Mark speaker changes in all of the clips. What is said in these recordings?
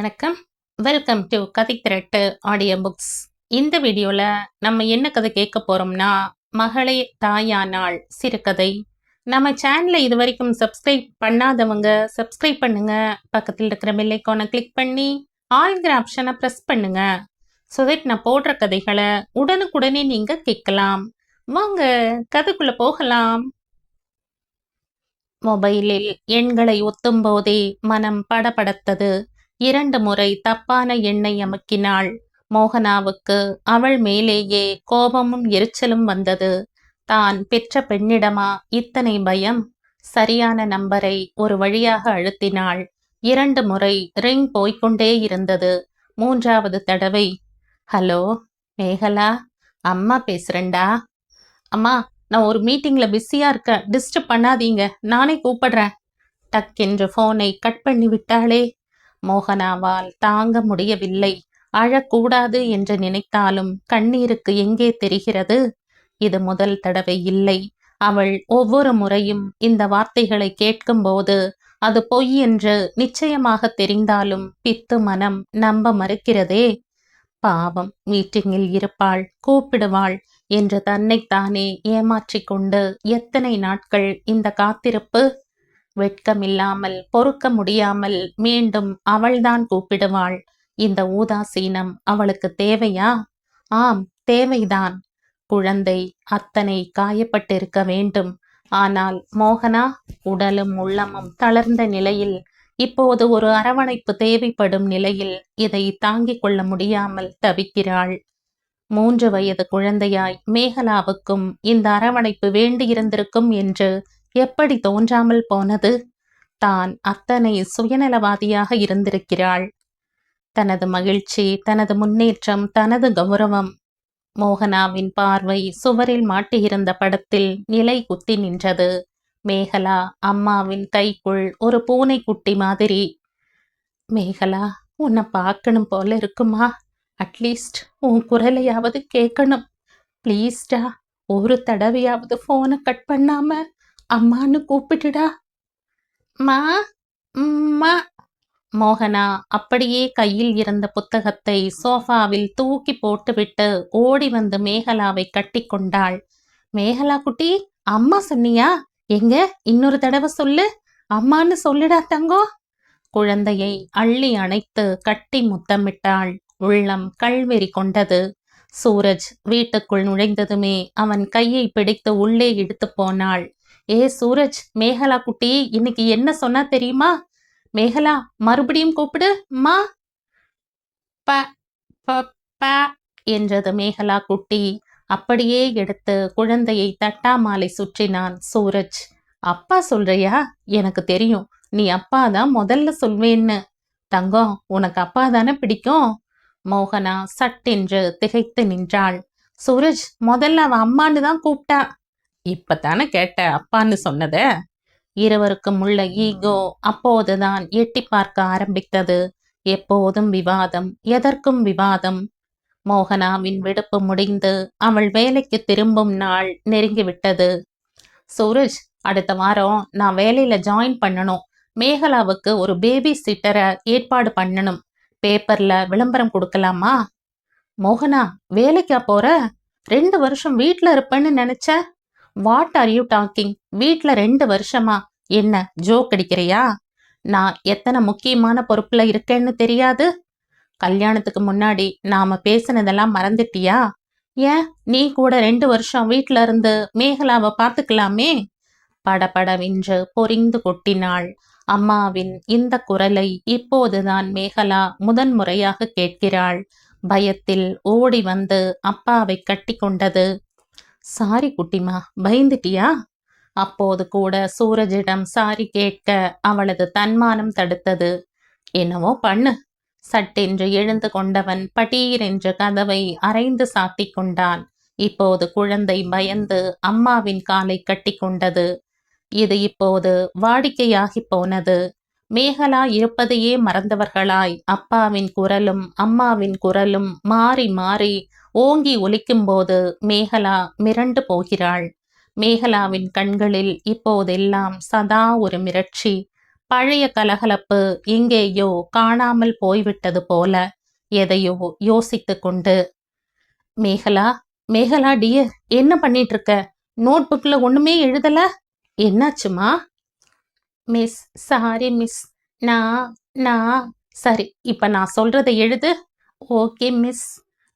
Speaker 1: வணக்கம். Welcome to கதை திரட்டு audio books. இந்த வீடியோவில் நம்ம என்ன கதை கேட்க போகிறோம்னா, மகளே தாயானாள் சிறுகதை. நம்ம சேனலை இது வரைக்கும் சப்ஸ்கிரைப் பண்ணாதவங்க சப்ஸ்கிரைப் பண்ணுங்க. பக்கத்தில் இருக்கிற பெல் ஐக்கானை கிளிக் பண்ணி ஆல்ங்கிற ஆப்ஷனை ப்ரெஸ் பண்ணுங்க. ஸோ தட் நான் போடுற கதைகளை உடனுக்குடனே நீங்கள் கேட்கலாம். வாங்க கதைக்குள்ளே போகலாம். மொபைலில் எண்களை ஒத்தும் போதே மனம் படபடத்தது. 2 முறை தப்பான எண்ணை அமுக்கினாள். மோகனாவுக்கு அவள் மேலேயே கோபமும் எரிச்சலும் வந்தது. தான் பெற்ற பெண்ணிடமா இத்தனை பயம்? சரியான நம்பரை ஒரு வழியாக அழுத்தினாள். 2 முறை ரிங் போய்கொண்டே இருந்தது. 3வது தடவை, ஹலோ மேகலா, அம்மா பேசுறேன்டா. அம்மா, நான் ஒரு மீட்டிங்ல பிஸியா இருக்கேன், டிஸ்டர்ப் பண்ணாதீங்க, நானே கூப்பிடுறேன். டக்கென்று போனை கட் பண்ணி விட்டாளே. மோகனாவால் தாங்க முடியவில்லை. அழக்கூடாது என்று நினைத்தாலும் கண்ணீருக்கு எங்கே தெரிகிறது? இது முதல் தடவை இல்லை. அவள் ஒவ்வொரு முறையும் இந்த வார்த்தைகளை கேட்கும்போது அது பொய் என்று நிச்சயமாக தெரிந்தாலும் பித்து மனம் நம்ப மறுக்கிறதே. பாவம், மீட்டிங்கில் இருப்பாள், கூப்பிடுவாள் என்று தன்னைத்தானே ஏமாற்றிக்கொண்டு எத்தனை நாட்கள் இந்த காத்திருப்பு? வெட்கமில்லாமல் பொறுக்க முடியாமல் மீண்டும் அவள்தான் கூப்பிடுவாள். இந்த ஊதாசீனம் அவளுக்கு தேவையா? ஆம், தேவைதான். குழந்தை அத்தனை காயப்பட்டிருக்க வேண்டும். ஆனால் மோகனா உடலும் உள்ளமும் தளர்ந்த நிலையில், இப்போது ஒரு அரவணைப்பு தேவைப்படும் நிலையில் இதை தாங்கிக் கொள்ள முடியாமல் தவிக்கிறாள். 3 வயது குழந்தையாய் மேகலாவுக்கும் இந்த அரவணைப்பு வேண்டியிருந்திருக்கும் என்று எப்படி தோன்றாமல் போனது? தான் அத்தனை சுயநலவாதியாக இருந்திருக்கிறாள். தனது மகிழ்ச்சி, தனது முன்னேற்றம், தனது கௌரவம். மோகனாவின் பார்வை சுவரில் மாட்டியிருந்த படத்தில் நிலை குத்தி நின்றது. மேகலா அம்மாவின் கைக்குள் ஒரு பூனைக்குட்டி மாதிரி. மேகலா, உன்னை பார்க்கணும் போல இருக்குமா? அட்லீஸ்ட் உன் குரலையாவது கேட்கணும். ப்ளீஸ்டா, ஒரு தடவையாவது போனை கட் பண்ணாம அம்மான்னு கூப்பிட்டுடா. மா மா. மோகனா அப்படியே கையில் இருந்த புத்தகத்தை சோஃபாவில் தூக்கி போட்டுவிட்டு ஓடி வந்து மேகலாவை கட்டி கொண்டாள். மேகலா குட்டி, அம்மா சொன்னியா? எங்க இன்னொரு தடவை சொல்லு, அம்மான்னு சொல்லுடா தங்கோ. குழந்தையை அள்ளி அணைத்து கட்டி முத்தமிட்டாள். உள்ளம் கல்வெறி கொண்டது. சூரஜ் வீட்டுக்குள் நுழைந்ததுமே அவன் கையை பிடித்து உள்ளே இழுத்து போனாள். ஏ சூரஜ், மேகலா குட்டி இன்னைக்கு என்ன சொன்னா தெரியுமா? மேகலா, மறுபடியும் கூப்பிடு மா. ப ப என்றது மேகலா குட்டி. அப்படியே எடுத்து குழந்தையை தட்டாமாலை சுற்றினான் சூரஜ். அப்பா சொல்றியா? எனக்கு தெரியும், நீ அப்பா தான் முதல்ல சொல்வேன்னு. தங்கம், உனக்கு அப்பா தானே பிடிக்கும். மோகனா சட்டென்று திகைத்து நின்றாள். சூரஜ், முதல்ல அவ அம்மான்னு தான் கூப்பிட்டா. இப்பத்தானே கேட்ட அப்பான்னு சொன்னத. இருவருக்கும் உள்ள ஈகோ அப்போதுதான் எட்டி பார்க்க ஆரம்பித்தது. எப்போதும் விவாதம், எதற்கும் விவாதம். மோகனாவின் விடுப்பு முடிந்து அவள் வேலைக்கு திரும்பும் நாள் நெருங்கிவிட்டது. சூரஜ், அடுத்த வாரம் நான் வேலையில ஜாயின் பண்ணணும். மேகலாவுக்கு ஒரு பேபி சிட்டரை ஏற்பாடு பண்ணணும். பேப்பர்ல விளம்பரம் கொடுக்கலாமா? மோகனா, வேலைக்கா போற? 2 வருஷம் வீட்ல இருப்பேன்னு நினைச்ச. What are you talking? வீட்ல 2 வருஷமா? என்ன ஜோக் அடிக்கிறியா? நான் எத்தனை முக்கியமான பொறுப்புல இருக்கேன்னு தெரியாது? கல்யாணத்துக்கு முன்னாடி நாம பேசினதெல்லாம் மறந்துட்டியா? ஏன், நீ கூட 2 வருஷம் வீட்ல இருந்து மேகலாவை பார்த்துக்கலாமே. படபடவென்று பொரிந்து கொட்டினாள். அம்மாவின் இந்த குரலை இப்போதுதான் மேகலா முதன்முறையாக கேட்கிறாள். பயத்தில் ஓடி வந்து அப்பாவை கட்டி கொண்டது. சாரி குட்டிமா, பயந்துட்டியா? அப்போது கூட சூரஜிடம் சாரி கேட்க அவளது தன்மானம் தடுத்தது. என்னவோ பண்ணு. சட்டென்று எழுந்து கொண்டவன் பட்டீரென்று கதவை அரைந்து சாத்தி கொண்டான். இப்போது குழந்தை பயந்து அம்மாவின் காலை கட்டி கொண்டது. இது இப்போது வாடிக்கையாகி போனது. மேகலா இருப்பதையே மறந்தவர்களாய் அப்பாவின் குரலும் அம்மாவின் குரலும் மாறி மாறி ஓங்கி ஒலிக்கும்போது மேகலா மிரண்டு போகிறாள். மேகலாவின் கண்களில் இப்போதெல்லாம் சதா ஒரு மிரட்சி. பழைய கலகலப்பு எங்கேயோ காணாமல் போய்விட்டது போல எதையோ யோசித்துக் கொண்டு, மேகலா, மேகலா டியர், என்ன பண்ணிட்டு இருக்க? நோட் புக்ல ஒண்ணுமே எழுதல? என்னாச்சுமா? Miss, sorry miss. நான் நான் சரி, இப்ப நான் சொல்றதை எழுது. Okay miss.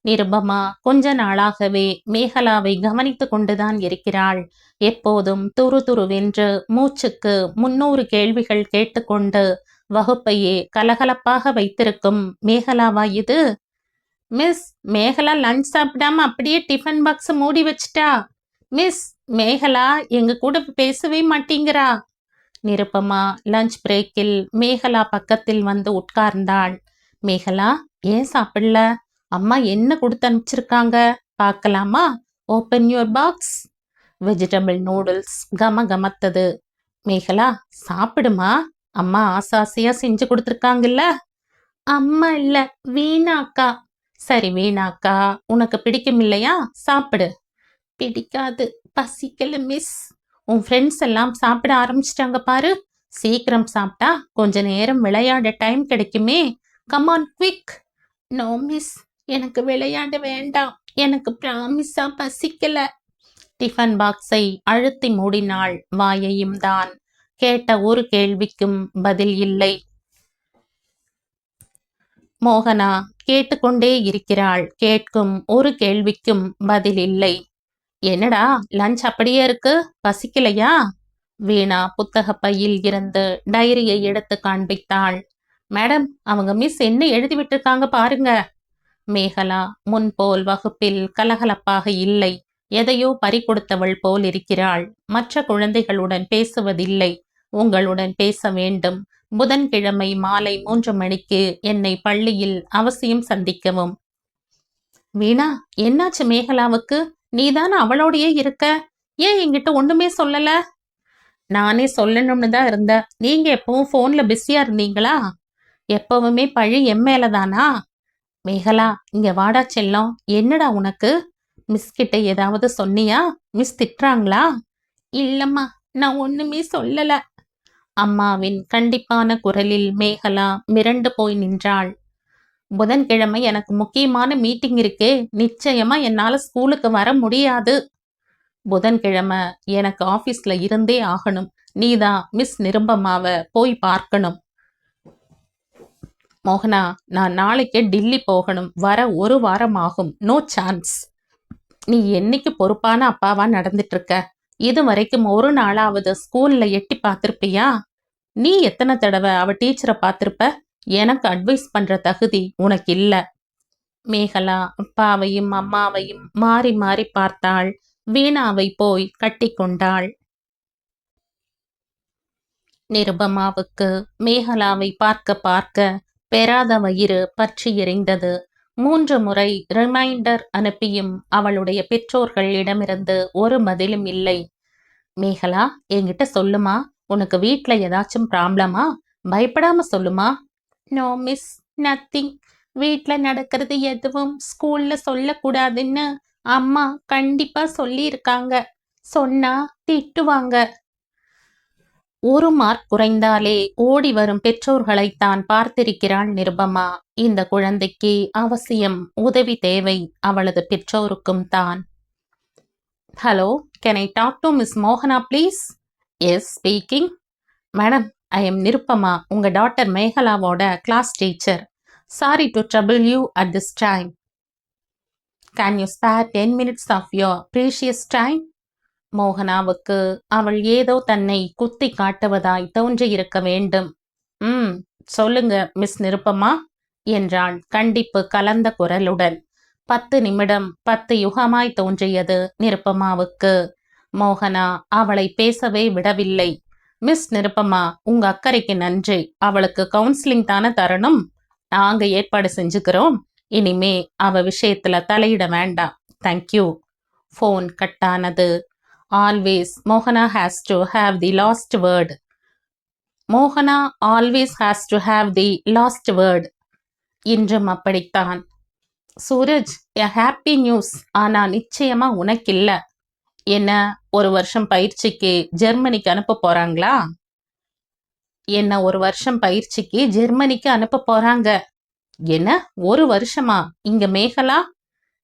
Speaker 1: நிருபமா கொஞ்ச நாளாகவே மேகலாவை கவனித்து கொண்டுதான் இருக்கிறாள். எப்போதும் துருதுருவென்று மூச்சுக்கு 300 கேள்விகள் கேட்டுக்கொண்டு வகுப்பையே கலகலப்பாக வைத்திருக்கும் மேகலாவா இது? மிஸ், மேகலா லஞ்ச் சாப்பிடாம அப்படியே டிஃபன் பாக்ஸ் மூடி வச்சிட்டா. மிஸ், மேகலா எங்க கூட பேசவே மாட்டேங்கிறா. நிருபமா லஞ்ச் பிரேக்கில் மேகலா பக்கத்தில் வந்து உட்கார்ந்தாள். மேகலா, ஏன் சாப்பிடல? அம்மா என்ன கொடுத்து அனுப்பிச்சிருக்காங்க பார்க்கலாமா? Open your box. Vegetable noodles கமகமத்தது. மேகலா, சாப்பிடுமா, அம்மா ஆசாசியா செஞ்சு கொடுத்துருக்காங்கல்ல. அம்மா இல்ல, வீணாக்கா. சரி வீணாக்கா, உனக்கு பிடிக்கும் இல்லையா? சாப்பிடு. பிடிக்காது, பசிக்கல மிஸ். உன் ஃப்ரெண்ட்ஸ் எல்லாம் சாப்பிட ஆரம்பிச்சிட்டாங்க பாரு. சீக்கிரம் சாப்பிட்டா கொஞ்ச நேரம் விளையாட டைம் கிடைக்குமே. Come on quick. நோ மிஸ், எனக்கு விளையாட வேண்டாம். எனக்கு பிராமிஸா பசிக்கல. டிஃபன் பாக்ஸை அழுத்தி மூடினாள். வாயையும் தான். கேட்ட ஒரு கேள்விக்கும் பதில் இல்லை. மோகனா கேட்டுக்கொண்டே இருக்கிறாள். கேட்கும் ஒரு கேள்விக்கும் பதில் இல்லை. என்னடா லஞ்ச் அப்படியே இருக்கு, பசிக்கலையா? வீணா புத்தக பையில் இருந்து டைரியை எடுத்து காண்பித்தாள். மேடம், அவங்க மிஸ் என்ன எழுதி விட்டுருக்காங்க பாருங்க. மேகலா முன்போல் வகுப்பில் கலகலப்பாக இல்லை. எதையோ பறிகொடுத்தவள் போல் இருக்கிறாள். மற்ற குழந்தைகளுடன் பேசுவதில்லை. உங்களுடன் பேச வேண்டும். புதன்கிழமை மாலை 3 மணிக்கு என்னை பள்ளியில் அவசியம் சந்திக்கவும். வீணா, என்னாச்சு மேகலாவுக்கு? நீதானே அவளோடையே இருக்க, ஏன் என்கிட்ட ஒண்ணுமே சொல்லல? நானே சொல்லணும்னு தான் இருந்தேன். நீங்க எப்பவும் போன்ல பிஸியா இருந்தீங்களா? எப்பவுமே பழி எம்மேலதானா? மேகலா, இங்க வாடா செல்லம். என்னடா உனக்கு? மிஸ் கிட்ட ஏதாவது சொன்னியா? மிஸ் திட்டுறாங்களா? இல்லம்மா, நான் ஒண்ணுமே சொல்லல. அம்மாவின் கண்டிப்பான குரலில் மேகலா மிரண்டு போய் நின்றாள். புதன்கிழமை எனக்கு முக்கியமான மீட்டிங் இருக்கே, நிச்சயமா என்னால ஸ்கூலுக்கு வர முடியாது. புதன்கிழமை எனக்கு ஆபீஸ்ல இருந்தே ஆகணும். நீதான் மிஸ் நிருபமாவ போய் பார்க்கணும். மோகனா, நான் நாளைக்கே டில்லி போகணும். வர 1 வாரம் ஆகும். No chance. நீ என்னைக்கு பொறுப்பான அப்பாவா நடந்துட்டு இருக்க? இது வரைக்கும் ஒரு நாளாவது ஸ்கூல்ல எட்டி பார்த்திருப்பியா? நீ எத்தனை தடவை அவ டீச்சரை பார்த்திருப்ப? எனக்கு அட்வைஸ் பண்ற தகுதி உனக்கு இல்ல. மேகலா அப்பாவையும் அம்மாவையும் மாறி மாறி பார்த்தாள். வீணாவை போய் கட்டி கொண்டாள். நிருபமாவுக்கு மேகலாவை பார்க்க பார்க்க பெறாத வயிறு பற்றி எரிந்தது. 3 முறை ரிமைண்டர் அனுப்பியும் அவளுடைய பெற்றோர்களிடமிருந்து ஒரு பதிலும் இல்லை. மேகலா, என்கிட்ட சொல்லுமா, உனக்கு வீட்ல ஏதாச்சும் ப்ராப்ளமா? பயப்படாம சொல்லுமா. No miss, nothing. வீட்ல நடக்கிறது எதுவும் ஸ்கூல்ல சொல்லக்கூடாதுன்னு அம்மா கண்டிப்பா சொல்லியிருக்காங்க. சொன்னா திட்டுவாங்க. 1 மார்க் குறைந்தாலே ஓடி வரும் பெற்றோர்களைத்தான் பார்த்திருக்கிறாள் நிருபமா. இந்த குழந்தைக்கு அவசியம் உதவி தேவை. அவளது பெற்றோருக்கும் தான். Hello, can I talk to miss மோகனா please? Yes, speaking. Madam, I am Nirupama, உங்க டாட்டர் மேகலாவோட class teacher. Sorry to trouble you at this time. Can you spare 10 minutes of your precious time? மோகனாவுக்கு அவள் ஏதோ தன்னை குத்தி காட்டுவதாய் தோன்றியிருக்க வேண்டும். சொல்லுங்க மிஸ் நிருப்பமா என்றாள் கண்டிப்பு கலந்த குரலுடன். 10 நிமிடம் 10 யுகமாய் தோன்றியது நிருப்பமாவுக்கு. மோகனா அவளை பேசவே விடவில்லை. மிஸ் நிருப்பமா, உங்க அக்கறைக்கு நன்றி. அவளுக்கு கவுன்சிலிங் தானே தரணும். நாங்க ஏற்பாடு செஞ்சுக்கிறோம். இனிமே அவ விஷயத்துல தலையிட வேண்டாம். தேங்க்யூ. போன் கட்டானது. Always Mohana has to have the last word. Mohana always has to have the last word. இன்றும் அப்படித்தான். Suraj, a happy news. ஆனா நிச்சயமா உனக்கில்ல. என்ன, 1 வருஷம் பயிற்சிக்கு ஜெர்மனிக்கு அனுப்ப போறாங்களா? என்ன 1 வருஷம் பயிற்சிக்கு ஜெர்மனிக்கு அனுப்ப போறாங்க. என்ன 1 வருஷமா? இங்க மேகலா,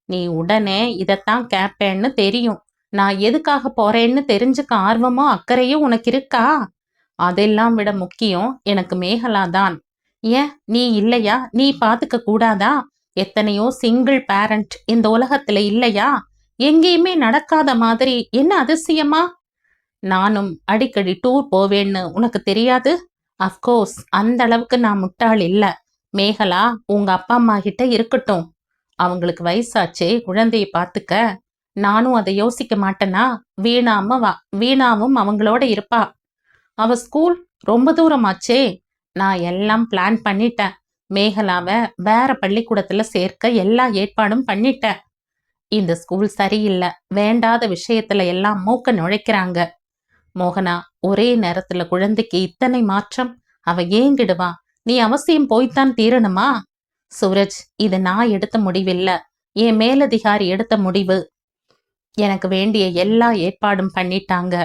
Speaker 1: நீ உடனே இதத்தான் கேட்பேன்னு தெரியும். நான் எதுக்காக போறேன்னு தெரிஞ்சுக்க ஆர்வமும் அக்கறையும் உனக்கு இருக்கா? அதெல்லாம் விட முக்கியம் எனக்கு மேகலா தான். ஏன் நீ இல்லையா? நீ பாத்துக்க கூடாதா? எத்தனையோ சிங்கிள் பேரண்ட் இந்த உலகத்துல இல்லையா? எங்கேயுமே நடக்காத மாதிரி என்ன அதிசயமா? நானும் அடிக்கடி டூர் போவேன்னு உனக்கு தெரியாது? அஃப்கோர்ஸ் அந்த அளவுக்கு நான் முட்டாள் இல்ல. மேகலா உங்க அப்பா அம்மா கிட்ட இருக்கட்டும். அவங்களுக்கு வயசாச்சே, குழந்தைய பாத்துக்க. நானும் அதை யோசிக்க மாட்டேனா? வீணாவும் அவங்களோட இருப்பா. அவ ஸ்கூல் ரொம்ப தூரமாச்சே. நான் எல்லாம் பிளான் பண்ணிட்டேன். மேகலாவை வேற பள்ளிக்கூடத்துல சேர்க்க எல்லா ஏற்பாடும் பண்ணிட்டேன். இந்த ஸ்கூல் சரியில்லை, வேண்டாத விஷயத்துல எல்லாம் மூக்க நுழைக்கிறாங்க. மோகனா, ஒரே நேரத்துல குழந்தைக்கு இத்தனை மாற்றம்? அவ ஏங்கிடுவா. நீ அவசியம் போய்த்தான் தீரணுமா? சூரஜ், இது நான் எடுத்த முடிவில்ல, என் மேலதிகாரி எடுத்த முடிவு. எனக்கு வேண்டிய எல்லா ஏற்பாடும் பண்ணிட்டாங்க.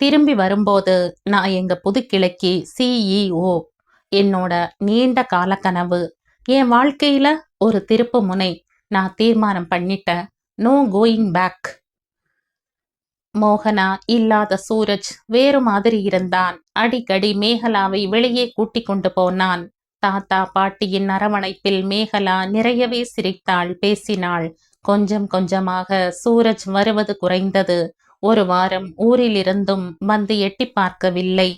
Speaker 1: திரும்பி வரும்போது நான் எங்க புது கிளைக்கு CEO. என்னோட நீண்ட கால கனவு, என் வாழ்க்கையில ஒரு திருப்பு முனை. நான் தீர்மானம் பண்ணிட்டேன். No going back. மோகனா இல்லாத சூரஜ் வேறு மாதிரி இருந்தான். அடிக்கடி மேகலாவை வெளியே கூட்டிக் கொண்டு போனான். தாத்தா பாட்டியின் அரவணைப்பில் மேகலா நிறையவே சிரித்தாள், பேசினாள். கொஞ்சம் கொஞ்சமாக சூரஜ் வருவது குறைந்தது. 1 வாரம் ஊரிலிருந்தும் வந்து எட்டி பார்க்கவில்லை.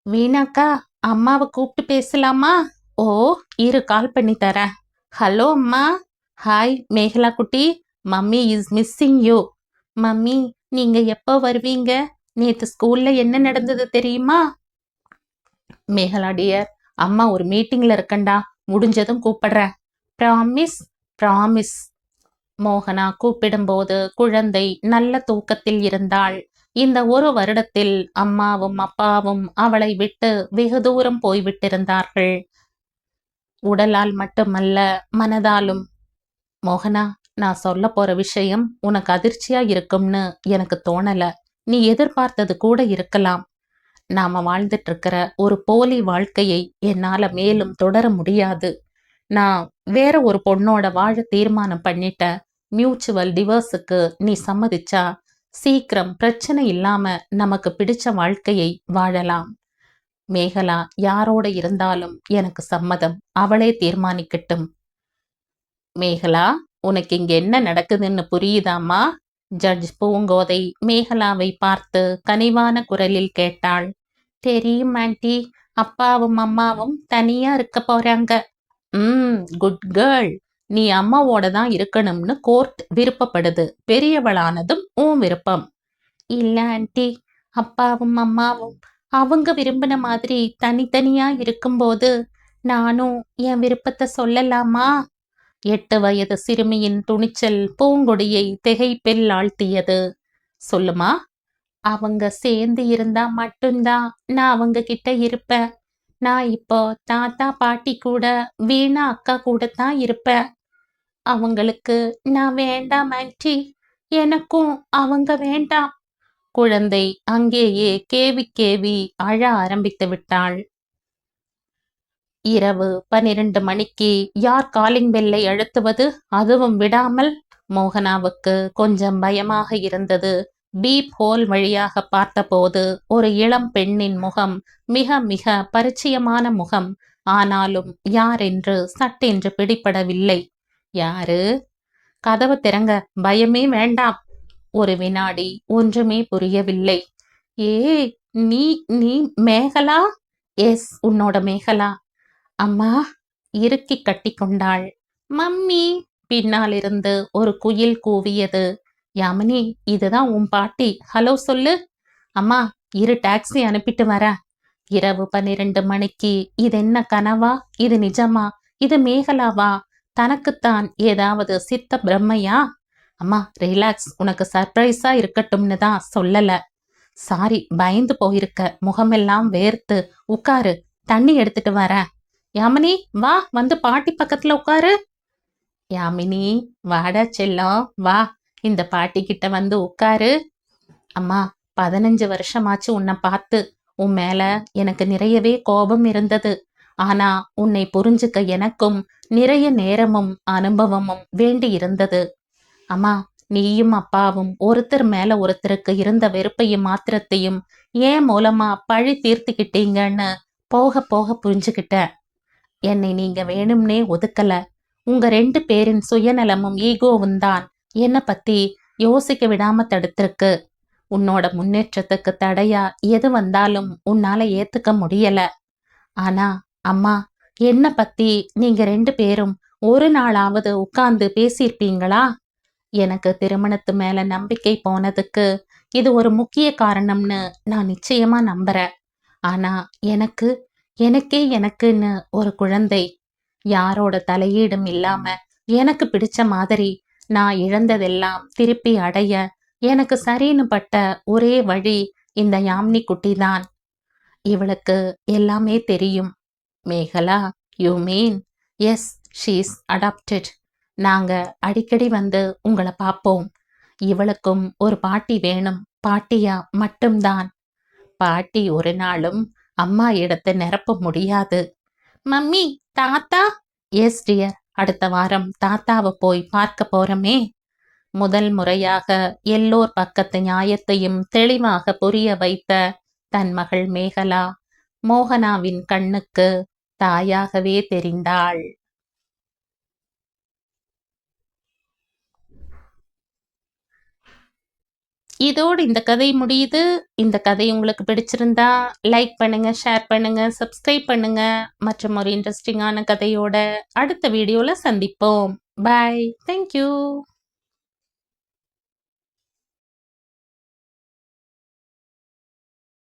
Speaker 1: வீணாக்கா, அம்மாவை கூப்பிட்டு பேசலாமா? ஓ, இரு கால் பண்ணி தரேன். ஹலோ அம்மா. ஹாய் மேகலா குட்டி, mummy is missing you. Mummy, நீங்க எப்போ வருவீங்க? நேத்து ஸ்கூல்ல என்ன நடந்தது தெரியுமா? மேகலா டியர், அம்மா ஒரு மீட்டிங்ல இருக்கண்டா, முடிஞ்சதும் கூப்பிடுறேன். ப்ராமிஸ்? ப்ராமிஸ். மோகனா கூப்பிடும்போது குழந்தை நல்ல தூக்கத்தில் இருந்தாள். இந்த 1 வருடத்தில் அம்மாவும் அப்பாவும் அவளை விட்டு வெகு தூரம் போய்விட்டிருந்தார்கள். உடலால் மட்டுமல்ல, மனதாலும். மோகனா, நான் சொல்ல போற விஷயம் உனக்கு அதிர்ச்சியா இருக்கும்னு எனக்கு தோணல. நீ எதிர்பார்த்தது கூட இருக்கலாம். நாம வாழ்ந்துட்டு இருக்கிற ஒரு போலி வாழ்க்கையை என்னால மேலும் தொடர முடியாது. நான் வேற ஒரு பொண்ணோட வாழ தீர்மானம் பண்ணிட்டேன். மியூச்சுவல் டிவோர்ஸுக்கு நீ சம்மதிச்சா சீக்கிரம் பிரச்சனை இல்லாம நமக்கு பிடிச்ச வாழ்க்கையை வாழலாம். மேகலா யாரோட இருந்தாலும் எனக்கு சம்மதம். அவளே தீர்மானிக்கட்டும். மேகலா, உனக்கு இங்க என்ன நடக்குதுன்னு புரியுதாமா? ஜட்ஜ் பூங்கோதை மேகலாவை பார்த்து கனிவான குரலில் கேட்டாள். தெரியும் ஆண்டி, அப்பாவும் அம்மாவும் தனியா இருக்க போறாங்க. Good girl. நீ அம்மாவோட தான் இருக்கணும்னு கோர்ட் விருப்பப்படுது. பெரியவளானதும் உன் விருப்பம். இல்ல ஆண்டி, அப்பாவும் அம்மாவும் அவங்க விரும்பின மாதிரி தனித்தனியா இருக்கும்போது நானும் என் விருப்பத்தை சொல்லலாமா? 8 வயது சிறுமியின் துணிச்சல் பூங்கொடியை திகைப்பில் ஆழ்த்தியது. சொல்லுமா. அவங்க சேர்ந்து இருந்தா மட்டும்தான் நான் அவங்க கிட்ட இருப்பேன். நான் இப்போ தாத்தா பாட்டி கூட, வீணா அக்கா கூட தான் இருப்பேன். அவங்களுக்கு நான் வேண்டாம் ஆன்ட்டி. எனக்கும் அவங்க வேண்டாம். குழந்தை அங்கேயே கேவி கேவி அழ ஆரம்பித்து விட்டாள். இரவு 12 மணிக்கு யார் காலிங் பெல்லை அழுத்துவது, அதுவும் விடாமல்? மோகனாவுக்கு கொஞ்சம் பயமாக இருந்தது. பீப் ஹோல் வழியாக பார்த்தபோது ஒரு இளம் பெண்ணின் முகம், மிக மிக பரிச்சயமான முகம். ஆனாலும் யாரென்று சட்டென்று பிடிபடவில்லை. யாரு? கதவு திறங்க, பயமே வேண்டாம். ஒரு வினாடி ஒன்றுமே புரியவில்லை. ஏ, நீ நீ மேகலா? எஸ், உன்னோட மேகலா. அம்மா. இறுக்கி கட்டி கொண்டாள். மம்மி. பின்னாலிருந்து ஒரு குயில் கூவியது. யாமினி, இதுதான் உன் பாட்டி, ஹலோ சொல்லு. அம்மா, இரு டாக்ஸி அனுப்பிட்டு வரேன். இரவு 12 மணிக்கு இது என்ன கனவா, இது நிஜமா, இது மேகலாவா? தனக்குத்தான் ஏதாவது சித்த பிரம்மையா? அம்மா ரிலாக்ஸ், உனக்கு சர்ப்ரைஸா இருக்கட்டும்னு தான் சொல்லல. சாரி, பயந்து போயிருக்க, முகமெல்லாம் வேர்த்து. உட்காரு, தண்ணி எடுத்துட்டு வரேன். யாமினி, வா, வந்து பாட்டி பக்கத்துல உட்காரு. யாமினி, வாடா செல்லம், வா, இந்த பாட்டி கிட்ட வந்து உட்காரு. அம்மா, 15 வருஷமாச்சு உன்னை பார்த்து. உன் மேல எனக்கு நிறையவே கோபம் இருந்தது. ஆனா உன்னை புரிஞ்சுக்க எனக்கும் நிறைய நேரமும் அனுபவமும் வேண்டி இருந்தது. அம்மா, நீயும் அப்பாவும் ஒருத்தர் மேல ஒருத்தருக்கு இருந்த வெறுப்பையும் மாத்திரத்தையும் ஏன் மூலமா பழி தீர்த்துக்கிட்டீங்கன்னு போக போக புரிஞ்சுக்கிட்டேன். என்னை நீங்க வேணும்னே ஒதுக்கல. உங்க 2 பேரின் சுயநலமும் ஈகோவும் தான் என்னை பத்தி யோசிக்க விடாம தடுத்திருக்கு. உன்னோட முன்னேற்றத்துக்கு தடையா எது வந்தாலும் உன்னால ஏத்துக்க முடியல. ஆனா அம்மா, என்னை பத்தி நீங்க 2 பேரும் ஒரு நாளாவது உட்கார்ந்து பேசியிருப்பீங்களா? எனக்கு திருமணத்து மேல நம்பிக்கை போனதுக்கு இது ஒரு முக்கிய காரணம்னு நான் நிச்சயமா நம்புறேன். ஆனா எனக்குன்னு ஒரு குழந்தை, யாரோட தலையீடும் இல்லாம எனக்கு பிடிச்ச மாதிரி நான் இழந்ததெல்லாம் திருப்பி அடைய எனக்கு சரின்னு பட்ட ஒரே வழி இந்த யாமினி குட்டி தான். இவளுக்கு எல்லாமே தெரியும். Megala, you mean? Yes, she's adapted. நாங்க அடிக்கடி வந்து உங்களை பார்ப்போம். இவளுக்கும் ஒரு பாட்டி வேணும். பாட்டியா மட்டும்தான். பாட்டி ஒரு நாளும் அம்மா இடத்தை நிரப்ப முடியாது. மம்மி, தாத்தா? எஸ் டியர், அடுத்த வாரம் தாத்தாவை போய் பார்க்க போறோமே. முதல் முறையாக எல்லோர் பக்கத்து நியாயத்தையும் தெளிவாக புரிய வைத்த தன் மகள் மேகலா மோகனாவின் கண்ணுக்கு தாயாகவே தெரிந்தாள். இதோடு இந்த கதை முடியுது. இந்த கதை உங்களுக்கு பிடிச்சிருந்தா லைக் பண்ணுங்க, ஷேர் பண்ணுங்க, சப்ஸ்கிரைப் பண்ணுங்க. மற்றும் ஒரு இன்ட்ரெஸ்டிங்கான கதையோட அடுத்த வீடியோல சந்திப்போம். பாய். தேங்க்யூ.